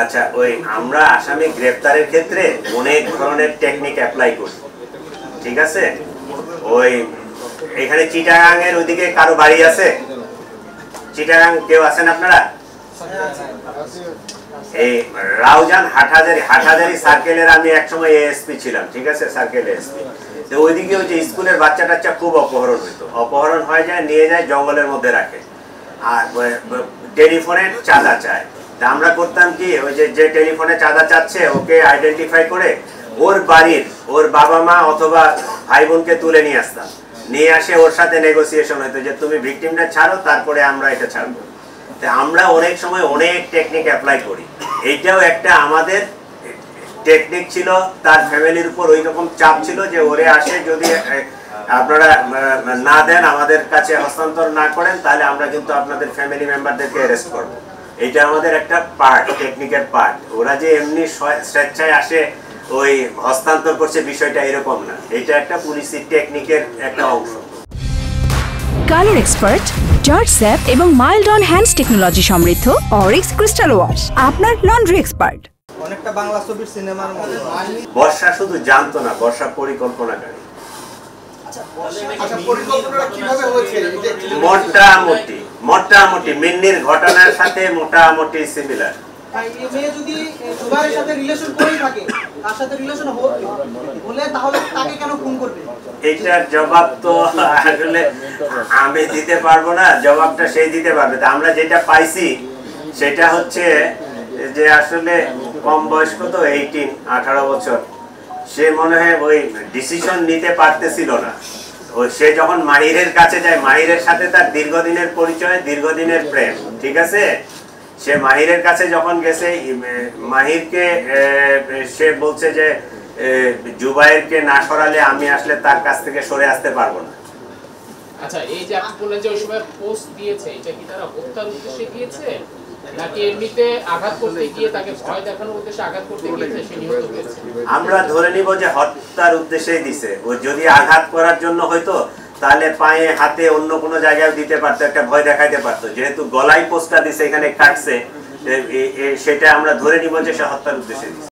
আচ্ছা, ওই আমরা আসামি গ্রেফতারের ক্ষেত্রে অনেক ধরনের টেকনিক অ্যাপ্লাই করি, ঠিক আছে? ওই এখানে চিটাগাং এর ওইদিকে কারো বাড়ি আছে? চিটাগাং কেউ আছেন আপনারা? এই রাউজান হাটহাজারি সার্কেলের আমি একসময় এএসপি ছিলাম, ঠিক আছে, সার্কেল এএসপি। তো ওইদিকে ওই যে স্কুলের বাচ্চা টাচ্চা খুব অপহরণ হইতো, অপহরণ হয়ে যায়, নিয়ে যায় জঙ্গলের মধ্যে রাখে, আর টেলিফোনে চাঁদা চায়। তা আমরা করতাম কি, ওই যে টেলিফোনে চাঁদা চাচ্ছে ওকে আইডেন্টিফাই করে ওর বাড়ির ওর বাবা মা অথবা ভাই বোনকে তুলে নিয়ে আসতাম, নিয়ে আসে ওর সাথে নেগোসিয়েশন হইতো যে তুমি ভিকটিমটা ছাড়ো, তারপরে আমরা এটা ছাড়বো। আমরা অনেক সময় অনেক টেকনিক অ্যাপ্লাই করি। এইটাও একটা আমাদের টেকনিক ছিল। তার ফ্যামিলির উপর ওই রকম চাপ ছিল যে ওরে আসে যদি আপনারা না দেন, আমাদের কাছে হস্তান্তর না করেন, তাহলে আমরা কিন্তু আপনাদের ফ্যামিলি মেম্বারদেরকে অ্যারেস্ট করবো। এটা আমাদের একটা পার্ট, টেকনিকের পার্ট। ওরা যে এমনি স্বেচ্ছায় আসে ওই হস্তান্তর করছে, বিষয়টা এরকম না। এটা একটা পুলিশের টেকনিকের একটা অংশ। কালার এক্সপার্ট, জর্জ স্যাপ এবং মাইল্ড অন হ্যান্ডস টেকনোলজি সমৃদ্ধ অরিক্স ক্রিস্টাল ওয়াশ আপনার লন্ড্রি এক্সপার্ট। অনেকটা বাংলা ছবির সিনেমার মতো। বর্ষা শুধু জানতো না, বর্ষা পরিকল্পনাকারী। মোটামুটি মিন্নির ঘটনার সাথে মোটামুটি সিমিলার। যদি জুবাইরের সাথে রিলেশন করেই থাকে, তার সাথে রিলেশন হলে তাহলে তাকে কেন খুন করবে? এটার জবাব তো আসলে আমি দিতে পারবো না, জবাবটা সেই দিতে পারবে। আমরা যেটা পাইছি সেটা হচ্ছে যে আসলে কম বয়স্ক তো, 18 বছর, সে মনে হয় ওই ডিসিশন নিতে পারতেছিল না। সে যখন মাহিরের কাছে যায়, মাহিরের সাথে তার দীর্ঘদিনের পরিচয়, দীর্ঘদিনের প্রেম, ঠিক আছে? সে মাহিরের কাছে যখন গেছে, মাহিরকে সে বলছে যে জুবাইরকে না সরালে আমি আসলে তার কাছ থেকে সরে আসতে পারবো না। আচ্ছা, এই যে আপনি বললেন যে ওই সময় পোস্ট দিয়েছে, এটা কি তারা হত্যার উদ্দেশ্যে দিয়েছে নাকি এমনিতে আঘাত করতে গিয়ে তাকে ভয় দেখানোর উদ্দেশ্যে আঘাত করতে গিয়েছে, সে নিহত হয়েছে? আমরা ধরে নিব যে হত্যার উদ্দেশ্যেই দিছে। ও যদি আঘাত করার জন্য হয়তো তাহলে পায়ে হাতে অন্য কোনো জায়গায় দিতে পারতো, একটা ভয় দেখাইতে পারতো। যেহেতু গলায় পোস্টটা দিছে, এখানে কাটছে, সেটা আমরা ধরে নিব যে সে হত্যার উদ্দেশ্যে দিছে।